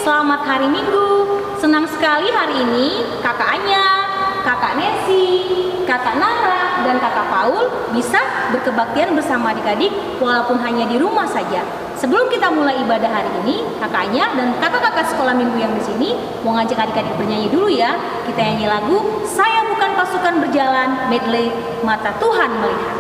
selamat hari Minggu. Senang sekali hari ini Kakak Anya, Kakak Nancy, Kakak Nara, dan Kakak Paul bisa berkebaktian bersama adik-adik walaupun hanya di rumah saja. Sebelum kita mulai ibadah hari ini, Kakak Anya dan kakak-kakak sekolah minggu yang di sini mau ngajak adik-adik bernyanyi dulu ya. Kita nyanyi lagu Saya Bukan Pasukan Berjalan medley Mata Tuhan Melihat.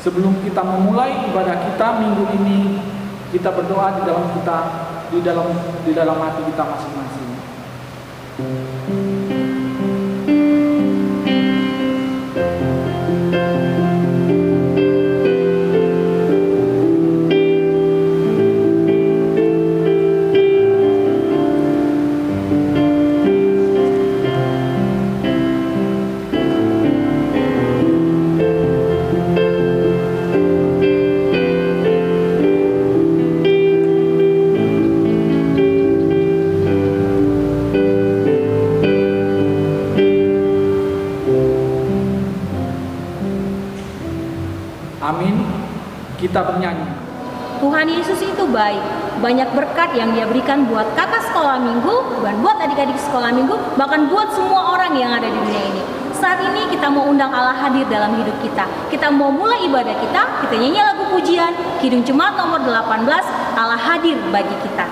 Sebelum kita memulai ibadah kita minggu ini, kita berdoa di dalam hati kita masing-masing. Amin. Kita bernyanyi. Tuhan Yesus itu baik. Banyak berkat yang Dia berikan buat kakak sekolah minggu, dan buat adik-adik sekolah minggu, bahkan buat semua orang yang ada di dunia ini. Saat ini kita mau undang Allah hadir dalam hidup kita. Kita mau mulai ibadah kita nyanyi lagu pujian Kidung Jemaat nomor 18, Allah hadir bagi kita.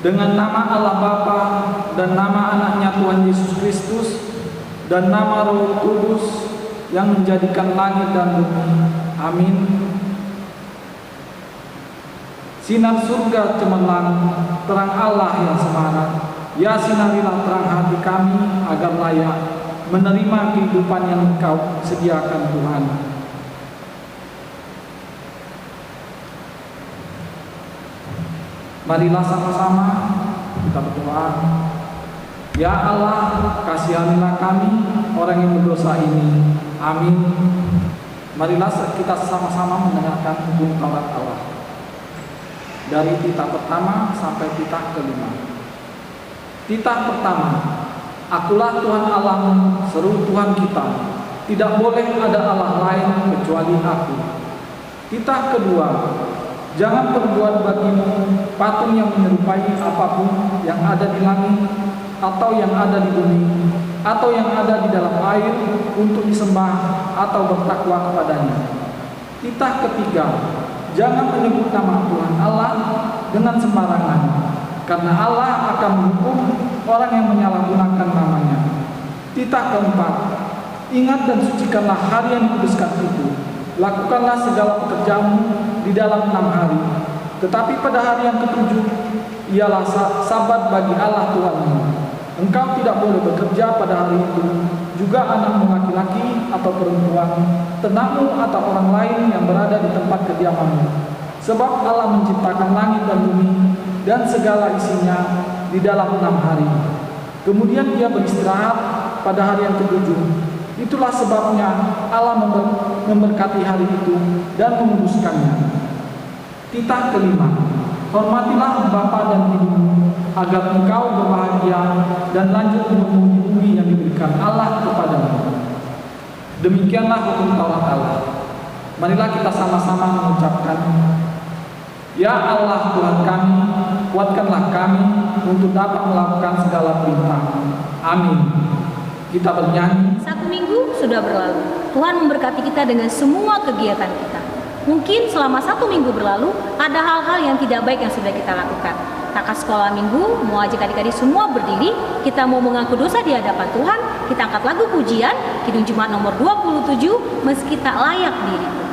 Dengan nama Allah Bapa dan nama anaknya Tuhan Yesus Kristus dan nama Roh Kudus yang menjadikan langit dan bumi. Amin. Sinar surga cemerlang, terang Allah yang semarak. Ya sinarilah terang hati kami agar layak menerima kehidupan yang Engkau sediakan Tuhan. Marilah sama-sama kita berdoa. Ya Allah, kasihanilah kami orang yang berdosa ini. Amin. Marilah kita sama-sama mendengarkan hukum Taurat Allah. Dari titah pertama sampai titah kelima. Titah pertama, Akulah Tuhan Allahmu, seru Tuhan kita. Tidak boleh ada Allah lain kecuali Aku. Titah kedua, jangan perbuat bagimu patung yang menyerupai apapun yang ada di langit, atau yang ada di bumi, atau yang ada di dalam air untuk disembah atau bertakwa kepadanya. Titah ketiga, jangan menyebut nama Tuhan Allah dengan sembarangan, karena Allah akan menghukum orang yang menyalahgunakan namanya. Titah keempat, ingat dan sucikanlah hari yang dikuduskan itu. Lakukanlah segala pekerjaanmu di dalam 6 hari. Tetapi pada hari yang ketujuh, ialah sabat bagi Allah Tuhanmu. Engkau tidak boleh bekerja pada hari itu, juga anakmu laki-laki atau perempuan, ternakmu atau orang lain yang berada di tempat kediamanmu. Sebab Allah menciptakan langit dan bumi dan segala isinya di dalam 6 hari. Kemudian Dia beristirahat pada hari yang ketujuh. Itulah sebabnya Allah memberkati hari itu dan menguduskannya. Titah kelima, hormatilah bapa dan ibumu, agar engkau berbahagia dan lanjut memenuhi bumi yang diberikan Allah kepadamu. Demikianlah hukum Taurat Allah. Marilah kita sama-sama mengucapkan, Ya Allah Tuhan kami, kuatkanlah kami untuk dapat melakukan segala perintah. Amin. Kita bernyanyi. 1 minggu sudah berlalu. Tuhan memberkati kita dengan semua kegiatan kita. Mungkin selama 1 minggu berlalu ada hal-hal yang tidak baik yang sudah kita lakukan. Kakak sekolah minggu mau ajak adik-adik semua berdiri. Kita mau mengaku dosa di hadapan Tuhan. Kita angkat lagu pujian Kidung Jemaat nomor 27, meski tak layak diriku.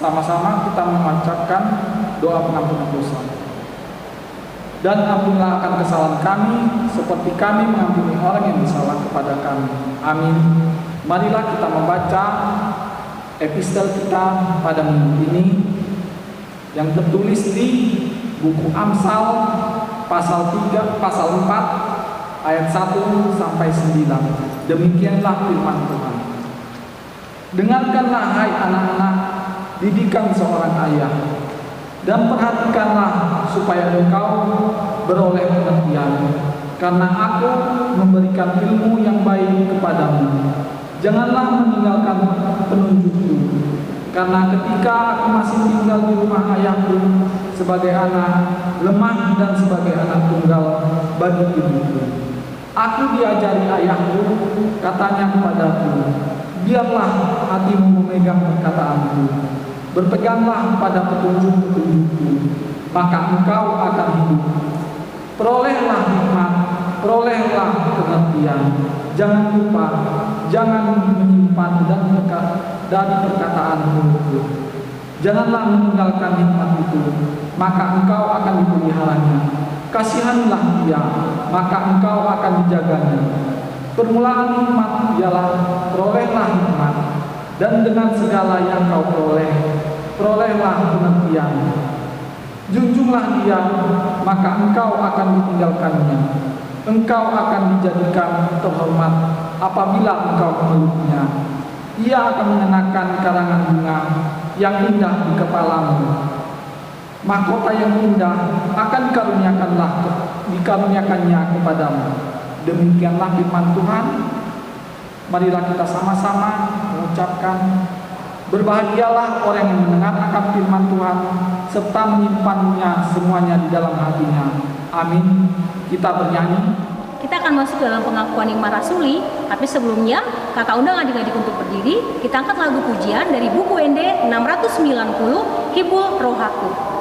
Sama-sama kita mengucapkan doa pengampunan dosa. Dan ampunilah akan kesalahan kami, seperti kami mengampuni orang yang bersalah kepada kami. Amin. Marilah kita membaca epistel kita pada minggu ini, yang tertulis di buku Amsal pasal 4 ayat 1 sampai 9. Demikianlah firman Tuhan. Dengarkanlah hai anak-anak didikan seorang ayah, dan perhatikanlah supaya engkau beroleh pengertian, karena aku memberikan ilmu yang baik kepadamu. Janganlah meninggalkan penunjukku, karena ketika aku masih tinggal di rumah ayahku sebagai anak lemah dan sebagai anak tunggal bagi ibuku, aku diajari ayahku, katanya kepadaku, biarlah hatimu memegang perkataanku, berpeganglah pada petunjuk-petunjukku, maka engkau akan hidup. Perolehlah hikmat, perolehlah pengertian. Jangan lupa, jangan menyimpan dari perkataan mulutku. Janganlah meninggalkan hikmat itu, maka engkau akan dipeliharanya. Kasihanilah dia, maka engkau akan dijaganya. Permulaan hikmat ialah perolehlah hikmat, dan dengan segala yang kau perolehlah pengertian. Junjunglah dia, maka engkau akan ditinggalkannya. Engkau akan dijadikan terhormat apabila engkau memeluknya. Ia akan mengenakan karangan bunga yang indah di kepalamu. Mahkota yang indah akan dikaruniakannya kepadamu. Demikianlah firman Tuhan. Marilah kita sama-sama mengucapkan, berbahagialah orang yang mendengar akan firman Tuhan serta menyimpannya semuanya di dalam hatinya. Amin. Kita bernyanyi. Kita akan masuk dalam pengakuan iman rasuli, tapi sebelumnya kakak undang adik-adik untuk berdiri. Kita angkat lagu pujian dari buku ND 690, Hibur Rohaku.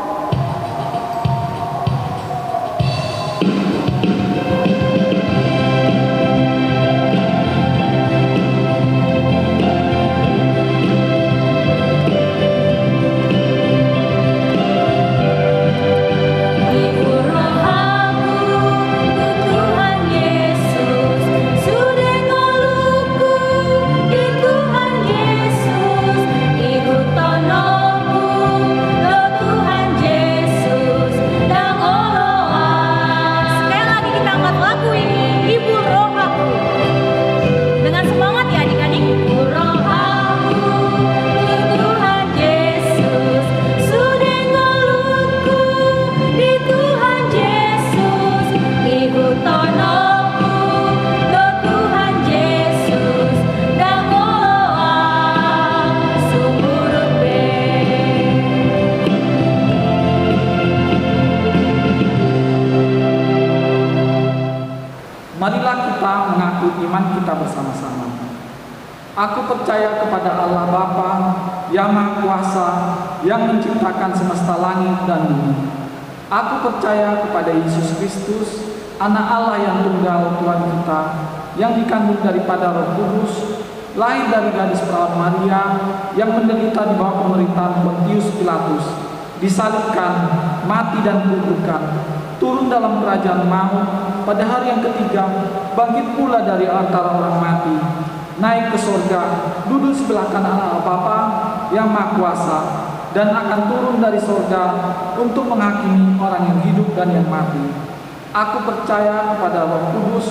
Marilah kita mengaku iman kita bersama-sama. Aku percaya kepada Allah Bapa yang Maha Kuasa, yang menciptakan semesta langit dan bumi. Aku percaya kepada Yesus Kristus, Anak Allah yang tunggal Tuhan kita, yang dikandung daripada Roh Kudus, lahir dari gadis perawan Maria, yang menderita di bawah pemerintahan Pontius Pilatus, disalibkan, mati dan dikuburkan, turun dalam kerajaan maut, pada hari yang ketiga bangkit pula dari antara orang mati, naik ke surga, duduk sebelah kanan Allah Bapa yang Maha Kuasa, dan akan turun dari surga untuk menghakimi orang yang hidup dan yang mati. Aku percaya kepada Roh Kudus,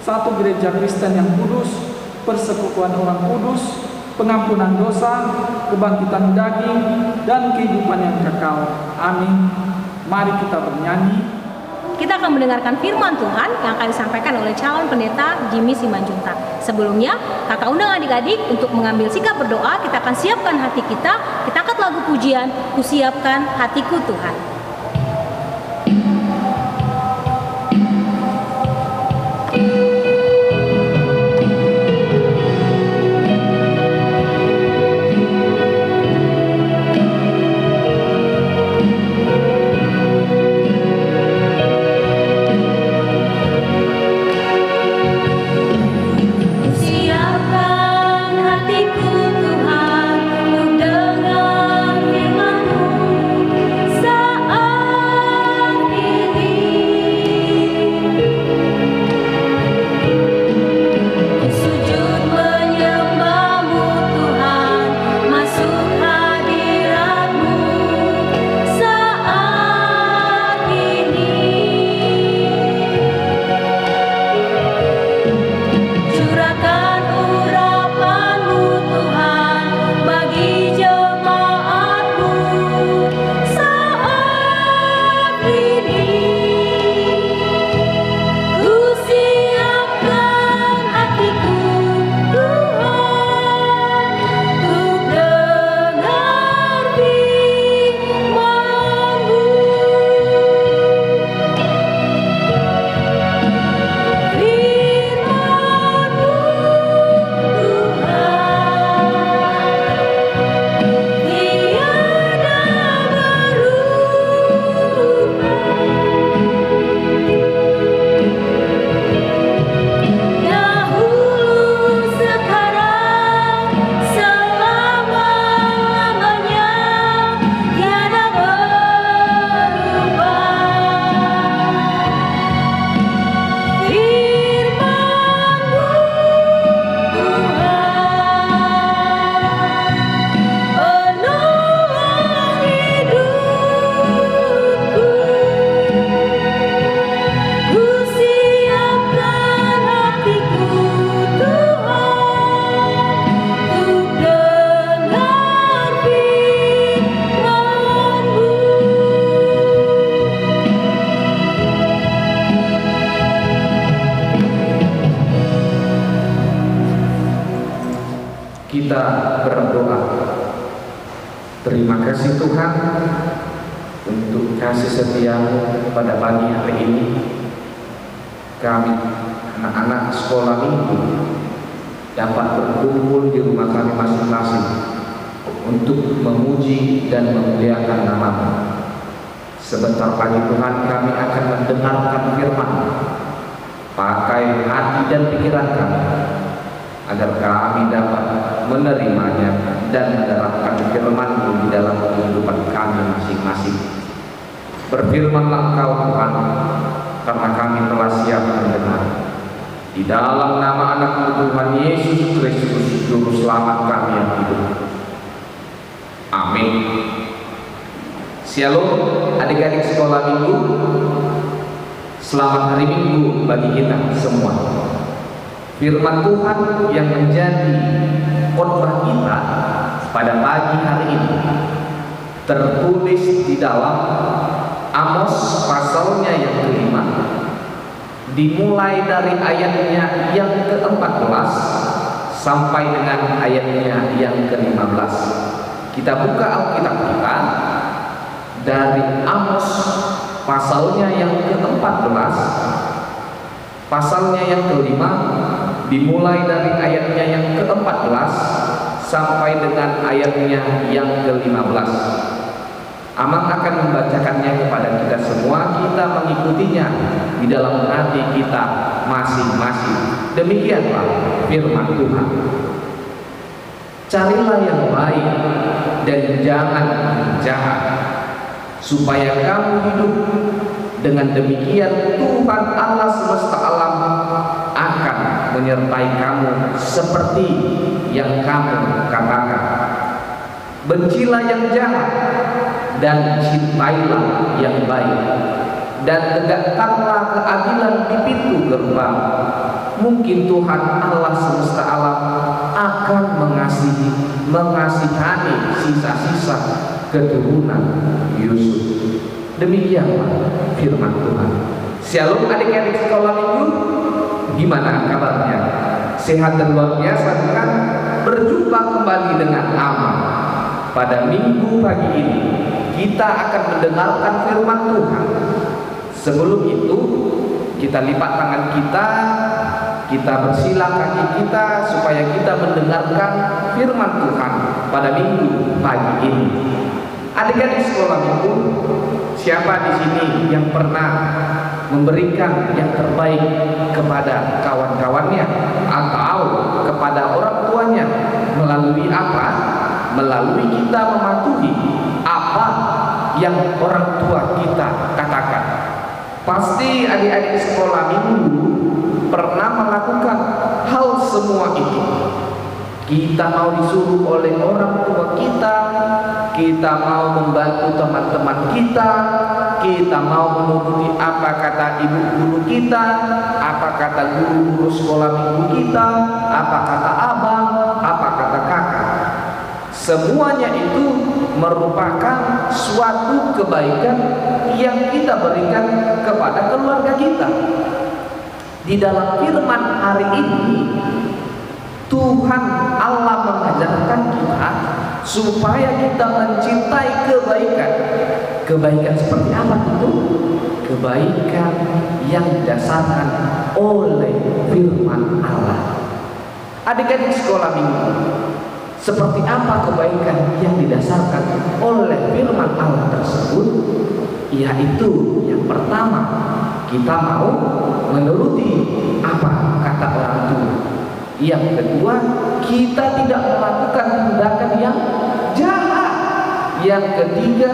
satu gereja Kristen yang kudus, persekutuan orang kudus, pengampunan dosa, kebangkitan daging, dan kehidupan yang kekal. Amin. Mari kita bernyanyi. Kita akan mendengarkan firman Tuhan yang akan disampaikan oleh calon pendeta Jimmy Simanjuntak. Sebelumnya, kakak undang adik-adik untuk mengambil sikap berdoa. Kita akan siapkan hati kita. Kita angkat lagu pujian, Kusiapkan Hatiku Tuhan. Saat Kita berdoa. Terima kasih Tuhan untuk kasih setia-Mu pada pagi hari ini. Kami anak-anak sekolah minggu dapat berkumpul di rumah kami masing-masing untuk memuji dan memuliakan nama-Mu. Sebentar lagi Tuhan kami akan mendengarkan firman. Pakai hati dan pikiran kami agar kami dapat menerimanya dan menerapkan firman-Mu di dalam kehidupan kami masing-masing. Berfirmanlah Engkau Tuhan, karena kami telah siap mendengar. Di dalam nama anak-Mu Tuhan Yesus Kristus, Juru Selamat kami yang hidup. Amin. Shalom adik-adik sekolah minggu. Selamat hari Minggu bagi kita semua. Firman Tuhan yang menjadi khotbah kita pada pagi hari ini tertulis di dalam Amos pasalnya yang kelima, dimulai dari ayatnya yang ke-14 sampai dengan ayatnya yang ke-15. Kita buka Alkitab kita dari Amos pasalnya yang ke-14, pasalnya yang kelima, dimulai dari ayatnya yang ke-14 sampai dengan ayatnya yang ke-15. Amang akan membacakannya kepada kita semua, kita mengikutinya di dalam hati kita masing-masing. Demikianlah firman Tuhan. Carilah yang baik dan jangan yang jahat, supaya kamu hidup. Dengan demikian Tuhan Allah semesta alam akan menyertai kamu seperti yang kamu katakan. Bencilah yang jahat dan cintailah yang baik, dan tegakkanlah keadilan di pintu gerbang. Mungkin Tuhan Allah semesta alam akan mengasihani sisa-sisa keturunan Yusuf. Demikianlah firman Tuhan. Shalom adik-adik sekolah minggu. Gimana kabarnya? Sehat dan luar biasa kan? Berjumpa kembali dengan Amang. Pada minggu pagi ini kita akan mendengarkan firman Tuhan. Sebelum itu kita lipat tangan kita bersila kaki kita supaya kita mendengarkan firman Tuhan pada minggu pagi ini. Adik-adik sekolah minggu, siapa di sini yang pernah memberikan yang terbaik kepada kawan-kawannya atau kepada orang tuanya? Melalui apa? Melalui kita mematuhi apa yang orang tua kita katakan. Pasti adik-adik sekolah minggu pernah melakukan hal semua itu. Kita mau disuruh oleh orang tua kita mau membantu teman-teman kita mau menuruti apa kata ibu guru kita, apa kata guru-guru sekolah minggu kita, apa kata abang, apa kata kakak. Semuanya itu merupakan suatu kebaikan yang kita berikan kepada keluarga kita. Di dalam firman hari ini Tuhan Allah mengajarkan kita supaya kita mencintai kebaikan. Kebaikan seperti apa itu? Kebaikan yang didasarkan oleh firman Allah. Adik-adik sekolah minggu, seperti apa kebaikan yang didasarkan oleh firman Allah tersebut? Yaitu yang pertama, kita mau menuruti apa kata orang tua. Yang kedua, kita tidak melakukan tindakan yang jahat. Yang ketiga,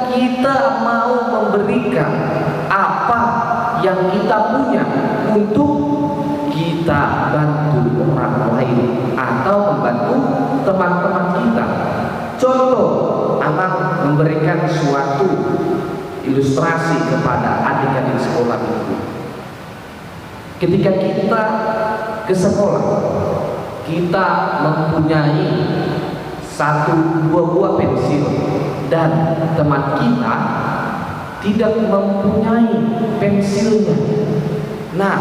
kita mau memberikan apa yang kita punya untuk kita bantu orang lain atau membantu teman-teman kita. Contoh, Amang memberikan suatu ilustrasi kepada adik-adik sekolah itu. Ketika kita ke sekolah, kita mempunyai dua buah pensil dan teman kita tidak mempunyai pensilnya. Nah,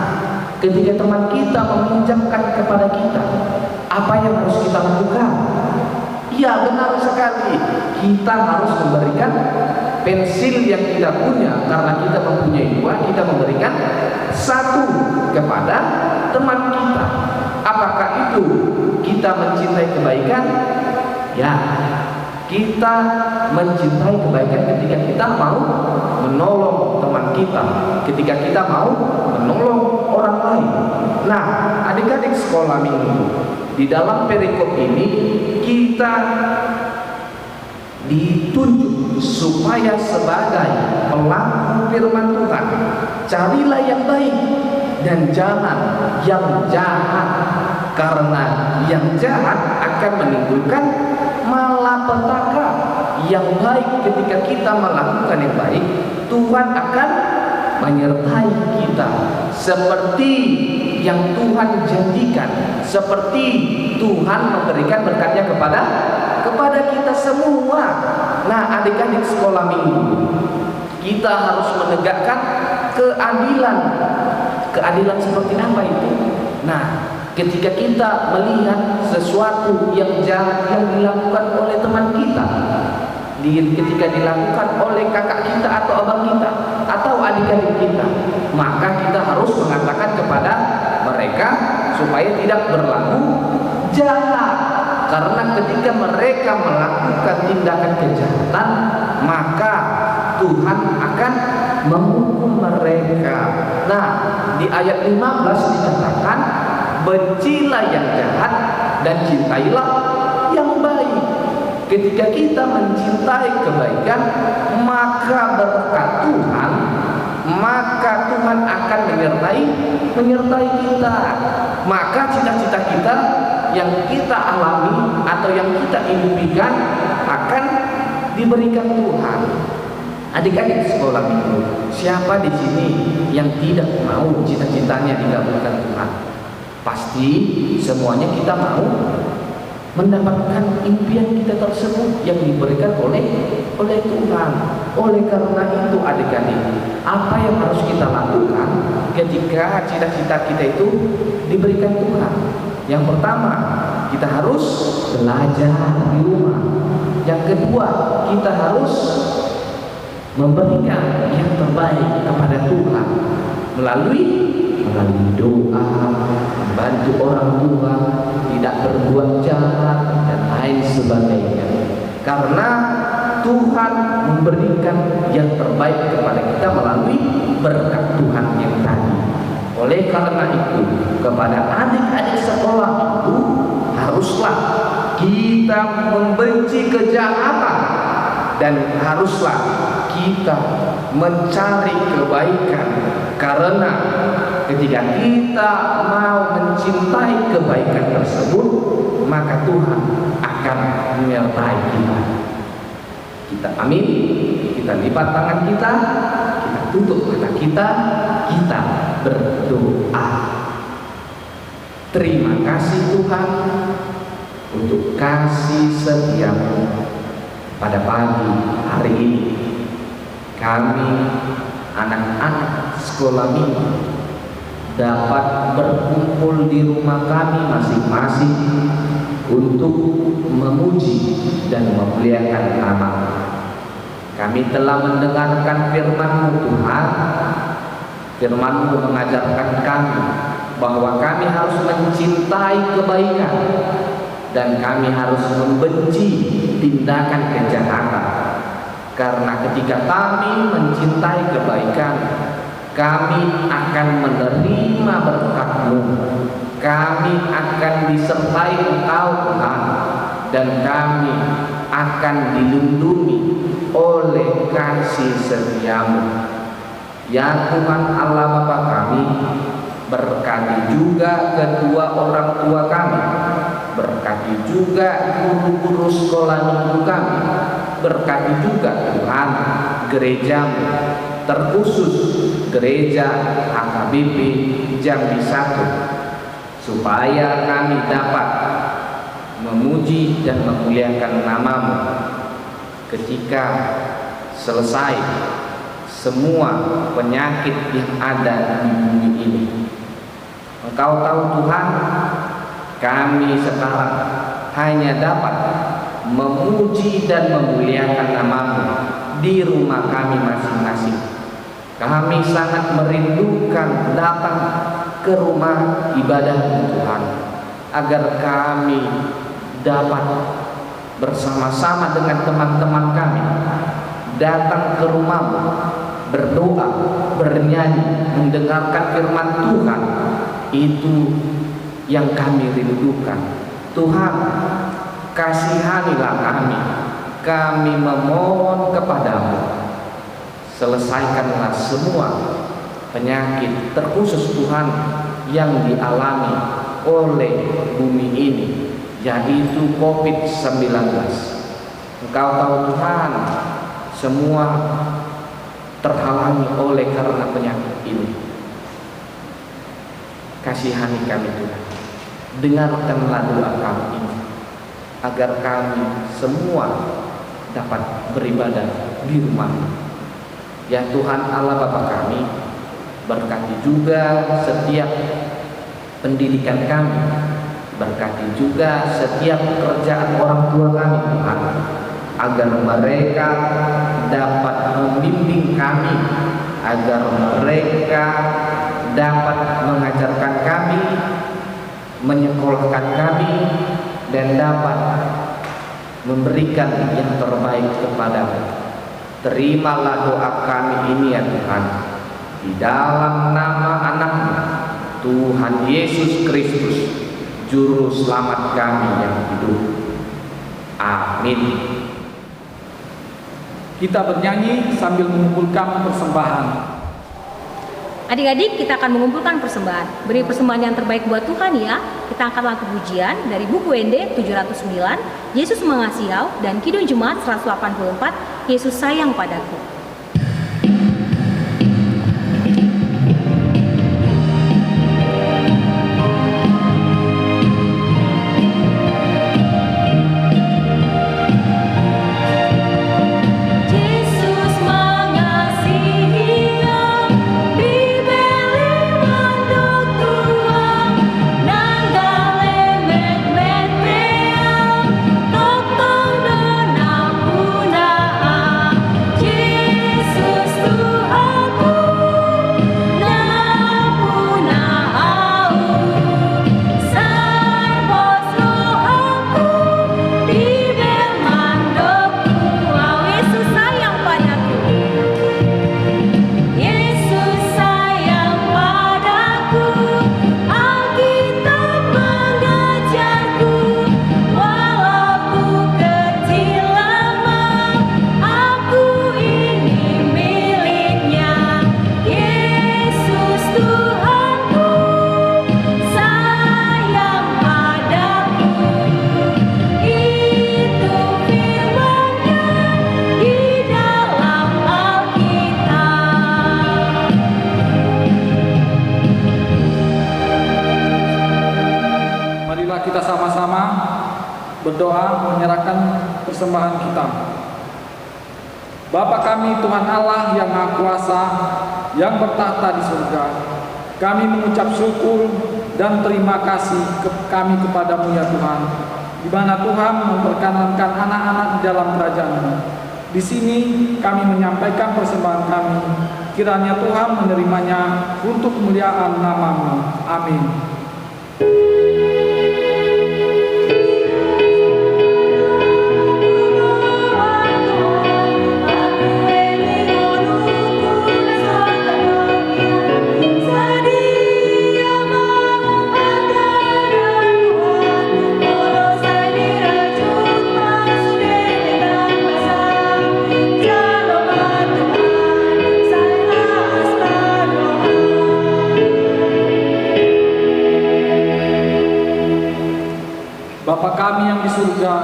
ketika teman kita meminjamkan kepada kita, apa yang harus kita lakukan? Ya, benar sekali. Kita harus memberikan pensil yang kita punya, karena kita mempunyai dua, kita memberikan satu kepada teman kita. Apakah itu kita mencintai kebaikan? Ya, kita mencintai kebaikan ketika kita mau menolong teman kita, ketika kita mau menolong orang lain. Nah, adik-adik sekolah minggu, di dalam perikop ini kita ditunjuk supaya sebagai pelaku firman Tuhan, carilah yang baik dan jangan yang jahat, karena yang jahat akan menimbulkan malapetaka. Yang baik, ketika kita melakukan yang baik, Tuhan akan menyertai kita seperti yang Tuhan janjikan, seperti Tuhan memberikan berkatnya kepada kita semua. Nah, adik-adik sekolah minggu, kita harus menegakkan keadilan. Keadilan seperti apa itu? Nah, ketika kita melihat sesuatu yang jahat yang dilakukan oleh teman kita, ketika dilakukan oleh kakak kita atau abang kita atau adik-adik kita, maka kita harus mengatakan kepada mereka supaya tidak berlaku jahat. Karena ketika mereka melakukan tindakan kejahatan, maka Tuhan akan menghukum mereka. Nah, di ayat 15 dikatakan, bencilah yang jahat dan cintailah yang baik. Ketika kita mencintai kebaikan, maka berkat Tuhan, maka Tuhan akan menyertai kita. Maka cita-cita kita yang kita alami atau yang kita impikan akan diberikan Tuhan. Adik-adik sekolah minggu, siapa di sini yang tidak mau cita-citanya dikabulkan Tuhan? Pasti semuanya kita mau mendapatkan impian kita tersebut yang diberikan oleh Tuhan. Oleh karena itu adik-adik, apa yang harus kita lakukan ketika cita-cita kita itu diberikan Tuhan? Yang pertama, kita harus belajar di rumah. Yang kedua, kita harus memberikan yang terbaik kepada Tuhan melalui doa, membantu orang tua, tidak berbuat jahat dan lain sebagainya. Karena Tuhan memberikan yang terbaik kepada kita melalui berkat Tuhan yang tadi. Oleh karena itu, kepada adik-adik sekolah itu haruslah kita membenci kejahatan dan haruslah kita mencari kebaikan. Karena ketika kita mau mencintai kebaikan tersebut, maka Tuhan akan menyertai kita. Kita amin, kita lipat tangan kita tutup mata kita berdoa. Terima kasih Tuhan untuk kasih setiamu. Pada pagi hari ini kami anak-anak sekolah minggu dapat berkumpul di rumah kami masing-masing untuk memuji dan memuliakan nama-Mu. Kami telah mendengarkan firman-Mu Tuhan. Firman-Mu mengajarkan kami bahwa kami harus mencintai kebaikan dan kami harus membenci tindakan kejahatan. Karena ketika kami mencintai kebaikan, kami akan menerima berkat-Mu. Kami akan disertai Engkau Tuhan, dan kami akan dilindungi oleh kasih setia-Mu. Ya Tuhan Allah Bapa kami, berkati juga kedua orang tua kami, berkati juga guru-guru sekolah minggu kami, berkati juga Tuhan gereja-Mu, terkhusus gereja HKBP Jambi 1, supaya kami dapat memuji dan memuliakan nama-Mu ketika selesai semua penyakit yang ada di bumi ini. Engkau tahu Tuhan, kami sekarang hanya dapat memuji dan memuliakan nama-Mu di rumah kami masing-masing. Kami sangat merindukan datang ke rumah ibadah Tuhan, agar kami dapat bersama-sama dengan teman-teman kami datang ke rumah-Mu, berdoa, bernyanyi, mendengarkan firman Tuhan. Itu yang kami rindukan. Tuhan, kasihanilah kami. Kami memohon kepadamu, selesaikanlah semua penyakit, terkhusus Tuhan yang dialami oleh bumi ini, yaitu COVID-19. Engkau tahu Tuhan, semua terhalangi oleh karena penyakit ini. Kasihani kami Tuhan, dengarkanlah doa kami ini, agar kami semua dapat beribadah di rumah. Ya Tuhan Allah Bapa kami, berkati juga setiap pendidikan kami, berkati juga setiap pekerjaan orang tua kami Tuhan, agar mereka dapat membimbing kami, agar mereka dapat mengajarkan kami, menyekolahkan kami, dan dapat memberikan yang terbaik kepadamu. Terimalah doa kami ini ya Tuhan, di dalam nama anak-Mu Tuhan Yesus Kristus, Juru Selamat kami yang hidup. Amin. Kita bernyanyi sambil mengumpulkan persembahan. Adik-adik, kita akan mengumpulkan persembahan. Beri persembahan yang terbaik buat Tuhan ya. Kita angkat lagu pujian dari buku ND 709, Yesus Mengasihi Kau, dan Kidung Jemaat 184, Yesus Sayang Padaku. Kita sama-sama berdoa menyerahkan persembahan kita. Bapa kami Tuhan Allah yang Maha Kuasa, yang bertahta di surga, kami mengucap syukur dan terima kasih kami kepadamu ya Tuhan, di mana Tuhan memperkenankan anak-anak di dalam kerajaan-Mu. Di sini kami menyampaikan persembahan kami, kiranya Tuhan menerimanya untuk kemuliaan nama-Mu. Amin. Bapa kami yang di surga,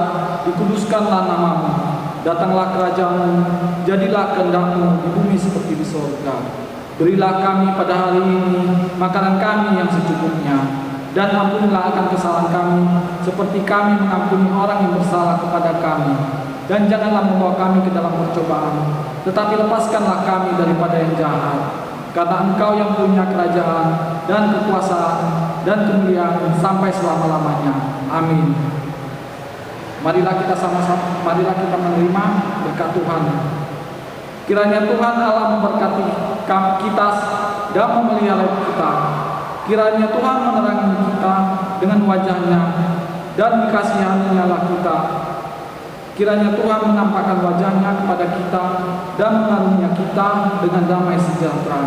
dikuduskanlah nama-Mu, datanglah kerajaan-Mu, jadilah kehendak-Mu di bumi seperti di surga. Berilah kami pada hari ini makanan kami yang secukupnya, dan ampunilah akan kesalahan kami, seperti kami mengampuni orang yang bersalah kepada kami. Dan janganlah membawa kami ke dalam percobaan, tetapi lepaskanlah kami daripada yang jahat. karena Engkau yang punya kerajaan dan kekuasaan dan kemuliaan sampai selama-lamanya. Amin. Marilah kita menerima berkat Tuhan. Kiranya Tuhan Allah memberkati kita dan memelihara kita. Kiranya Tuhan menerangi kita dengan wajah-Nya dan dikasihani-Nya kita. Kiranya Tuhan menampakkan wajah-Nya kepada kita dan mengarunia kita dengan damai sejahtera.